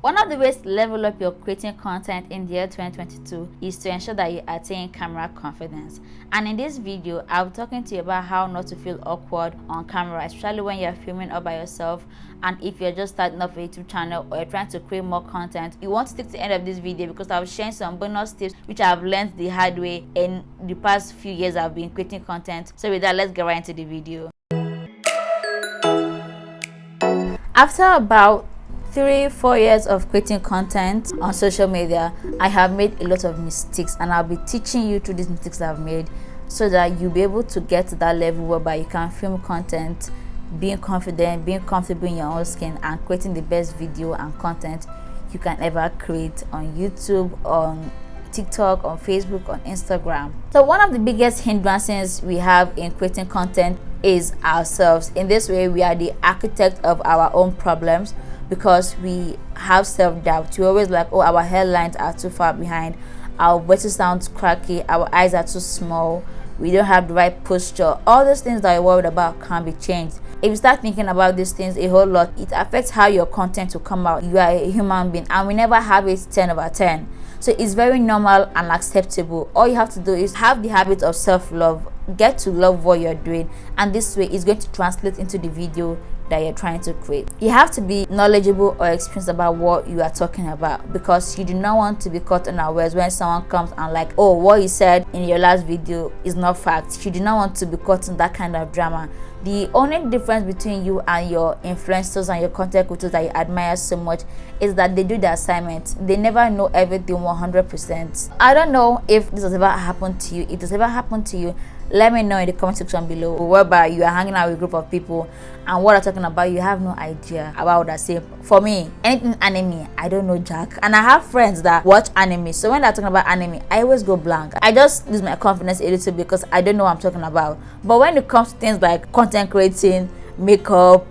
One of the ways to level up your creating content in the year 2022 is to ensure that you attain camera confidence. And in this video, I'll be talking to you about how not to feel awkward on camera, especially when you're filming all by yourself. And if you're just starting up a YouTube channel or you're trying to create more content, you want to stick to the end of this video because I'll share some bonus tips which I've learned the hard way in the past few years I've been creating content. So with that, let's get right into the video. After about 3-4 years of creating content on social media, I have made a lot of mistakes, and I'll be teaching you through these mistakes I've made so that you'll be able to get to that level whereby you can film content being confident, being comfortable in your own skin, and creating the best video and content you can ever create on YouTube, on TikTok, on Facebook, on Instagram. So one of the biggest hindrances we have in creating content is ourselves. In this way, we are the architect of our own problems because we have self-doubt. We're always like, oh, our hairlines are too far behind, our voices sound cracky, our eyes are too small, we don't have the right posture. All those things that you're worried about can be changed. If you start thinking about these things a whole lot, it affects how your content will come out. You are a human being and we never have it 10/10. So it's very normal and acceptable. All you have to do is have the habit of self-love, get to love what you're doing, and this way it's going to translate into the video that you're trying to create. You have to be knowledgeable or experienced about what you are talking about because you do not want to be caught unawares when someone comes and like, oh, what you said in your last video is not fact. You do not want to be caught in that kind of drama. The only difference between you and your influencers and your content creators that you admire so much is that they do the assignment. They never know everything 100%. I don't know if this has ever happened to you. If this ever happened to you, let me know in the comment section below, whereby you are hanging out with a group of people and what I'm talking about, you have no idea about what I say. For me, anything anime, I don't know jack. And I have friends that watch anime, so when they're talking about anime, I always go blank. I just lose my confidence a little because I don't know what I'm talking about. But when it comes to things like content creating, makeup,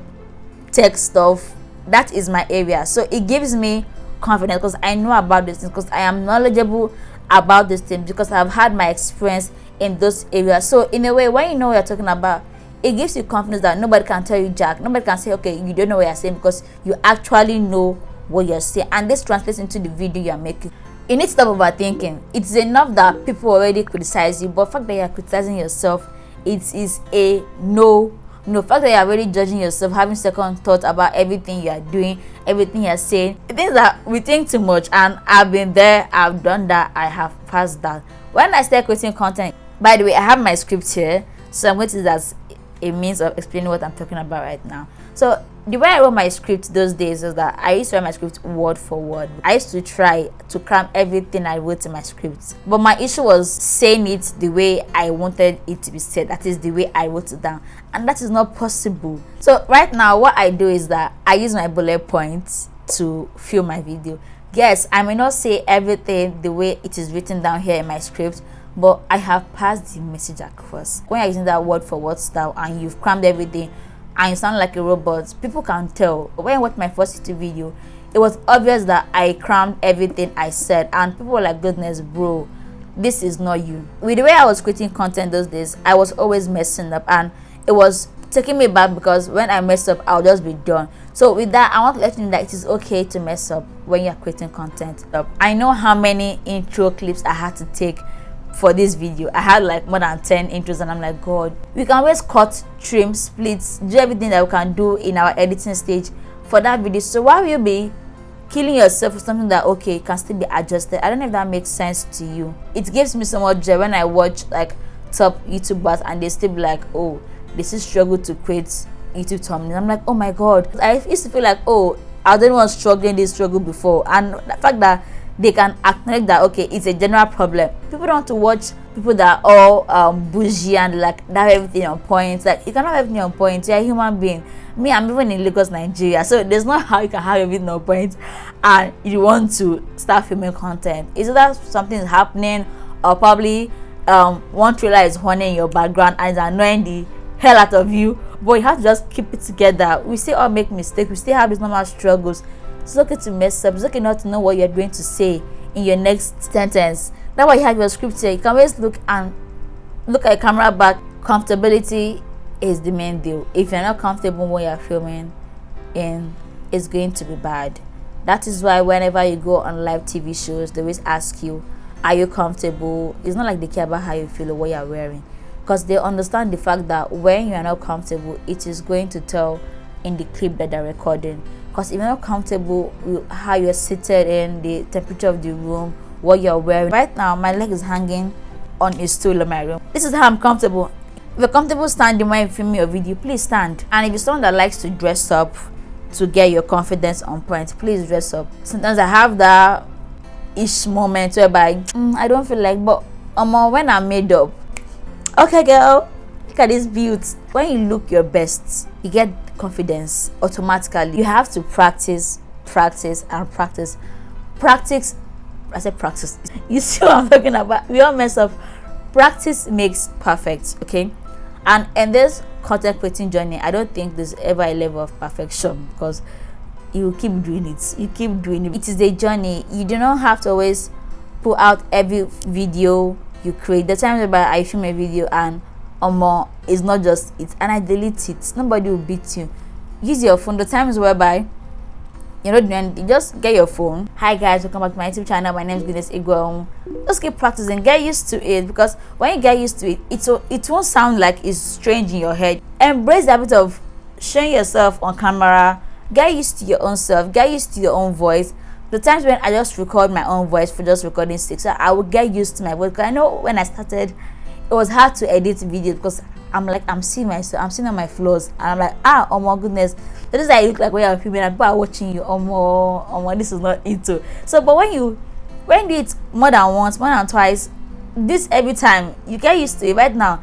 tech stuff, that is my area. So it gives me confidence because I know about these things, because I am knowledgeable about these things, because I've had my experience in those areas. So in a way, when you know what you're talking about, it gives you confidence that nobody can tell you jack. Nobody can say, okay, you don't know what you're saying, because you actually know what you're saying, and this translates into the video you're making. You need to stop overthinking. It's enough that people already criticize you, but the fact that you're criticizing yourself, it is a no. The fact that you're already judging yourself, having second thoughts about everything you are doing, everything you're saying, it means that we think too much. And I've been there, I've done that, I have passed that. When I start creating content, by the way, I have my script here, so I'm going to use that as a means of explaining what I'm talking about right now. So the way I wrote my script those days was that I used to write my script word for word. I used to try to cram everything I wrote in my script, but my issue was saying it the way I wanted it to be said. That is the way I wrote it down, and that is not possible. So right now what I do is that I use my bullet points to film my video. Yes, I may not say everything the way it is written down here in my script, but I have passed the message across. When you're using that word for word style and you've crammed everything and you sound like a robot, people can tell. When I watched my first YouTube video, it was obvious that I crammed everything I said, and people were like, goodness bro, this is not you. With the way I was creating content those days, I was always messing up, and it was taking me back because when I mess up, I'll just be done. So with that, I want to let you know that it is okay to mess up when you're creating content. I know how many intro clips I had to take for this video. I had like more than 10 intros, and I'm like, god, we can always cut, trim, splits, do everything that we can do in our editing stage for that video. So why will you be killing yourself for something that, okay, can still be adjusted? I don't know if that makes sense to you. It gives me so much joy when I watch like top YouTubers and they still be like, oh, they still struggle to create YouTube thumbnails. I'm like, oh my god, I used to feel like, oh, I don't want struggling this struggle before. And the fact that they can acknowledge that, okay, it's a general problem. People don't want to watch people that are all bougie and like that have everything on point. Like, you cannot have everything on point. You're a human being. Me, I'm even in Lagos, Nigeria, so there's not how you can have everything on point and you want to start filming content. Is that something is happening, or probably one trailer is running in your background and it's annoying the hell out of you, but you have to just keep it together. We still all make mistakes, we still have these normal struggles. It's okay to mess up. It's okay not to know what you're going to say in your next sentence. That's why you have your script here. You can always look at the camera back. Comfortability is the main deal. If you're not comfortable when you're filming, and it's going to be bad. That is why whenever you go on live TV shows, they always ask you, are you comfortable? It's not like they care about how you feel or what you're wearing, because they understand the fact that when you are not comfortable, it is going to tell in the clip that they're recording. Because if you're not comfortable with how you're seated in, the temperature of the room, what you're wearing. Right now, my leg is hanging on a stool in my room. This is how I'm comfortable. If you're comfortable standing when you film your video, please stand. And if you're someone that likes to dress up to get your confidence on point, please dress up. Sometimes I have that ish moment whereby I don't feel like, but when I'm made up, okay girl, look at this beauty. When you look your best, you get confidence automatically. You have to practice. I said practice. You see what I'm talking about? We all mess up. Practice makes perfect, okay? And in this content creating journey, I don't think there's ever a level of perfection, because you keep doing it. It is a journey. You do not have to always put out every video you create. The times whereby I film a video and it's not just it and I delete it, nobody will beat you. Use your phone. The times whereby you just get your phone. Hi guys, welcome back to my YouTube channel. My name is Goodness Igwe. Just keep practicing, get used to it, because when you get used to it, it won't sound like it's strange in your head. Embrace the habit of showing yourself on camera. Get used to your own self, get used to your own voice. The times when I just record my own voice for just recording sake, so I will get used to my voice, because I know when I started it was hard to edit videos, because I'm seeing myself, I'm seeing all my flaws, and I'm like, oh my goodness, this is how you look like when you're filming and people are watching you. This is not it too. So but when you do it more than once, more than twice, this every time, you get used to it. Right now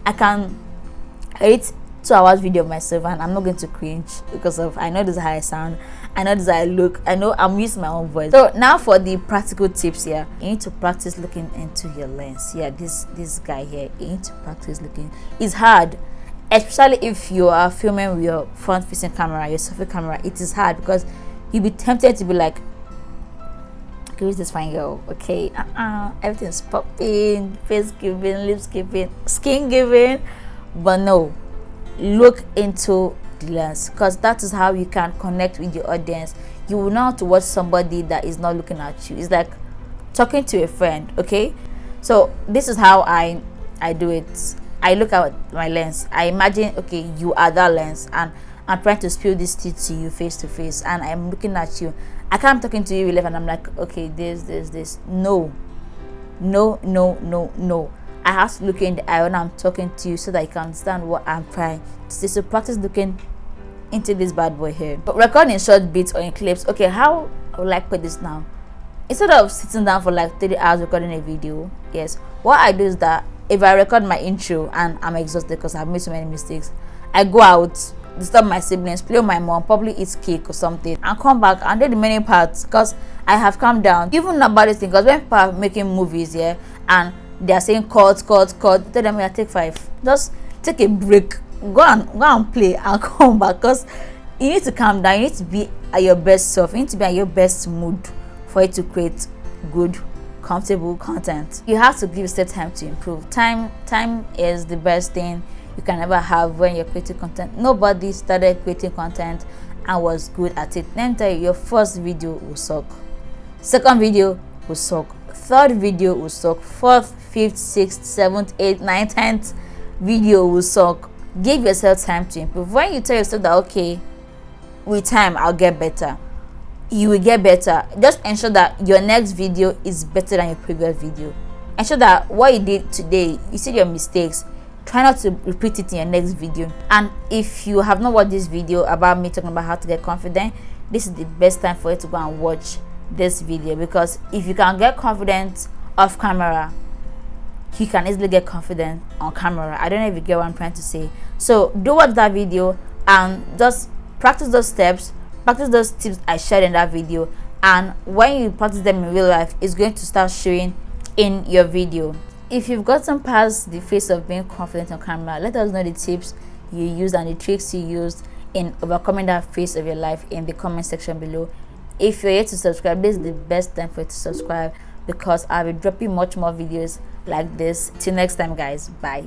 I can edit 2 hours video of myself and I'm not going to cringe, because of I know this is how I sound, I know this is how I look, I know I'm using my own voice. So now for the practical tips here, you need to practice looking into your lens. Yeah, this guy here, you need to practice looking. It's hard, especially if you are filming with your front facing camera, your selfie camera. It is hard because you'll be tempted to be like, okay, who's this fine girl? Okay, everything's popping, face giving, lips giving, skin giving, but no, look into the lens, because that is how you can connect with your audience. You will not have to watch somebody that is not looking at you. It's like talking to a friend. Okay, so this is how I do it. I look at my lens. I imagine, okay, you are that lens, and I'm trying to spill this tea to you face to face, and I'm looking at you. I can't talking to you real life and I'm like, okay, this. No. I have to look in the eye when I'm talking to you, so that you can understand what I'm trying to say. So practice looking into this bad boy here. But recording short bits or in clips. Okay, how I would like put this now? Instead of sitting down for like 30 hours recording a video, yes, what I do is that if I record my intro and I'm exhausted because I've made so many mistakes, I go out, disturb my siblings, play with my mom, probably eat cake or something, and come back and do the many parts, because I have calmed down. Even about this thing, because when people are making movies, yeah, and they are saying cut, tell them, yeah, take 5, just take a break, go and play and come back, because you need to calm down. You need to be at your best self, you need to be at your best mood for it to create good, comfortable content. You have to give yourself time to improve. Time is the best thing you can ever have when you're creating content. Nobody started creating content and was good at it. Let me tell you, your first video will suck, second video will suck, third video will suck, fourth, fifth, sixth, seventh, eighth, ninth, 10th video will suck. Give yourself time to improve. When you tell yourself that, okay, with time I'll get better, you will get better. Just ensure that your next video is better than your previous video. Ensure that what you did today, you see your mistakes, try not to repeat it in your next video. And if you have not watched this video about me talking about how to get confident, this is the best time for you to go and watch this video, because if you can get confident off camera, you can easily get confident on camera. I don't know if you get what I'm trying to say. So do watch that video and just practice those steps, practice those tips I shared in that video, and when you practice them in real life, it's going to start showing in your video. If you've gotten past the phase of being confident on camera, let us know the tips you used and the tricks you used in overcoming that phase of your life in the comment section below. If you're yet to subscribe, this is the best time for you to subscribe, because I'll be dropping much more videos like this. Till next time guys, bye.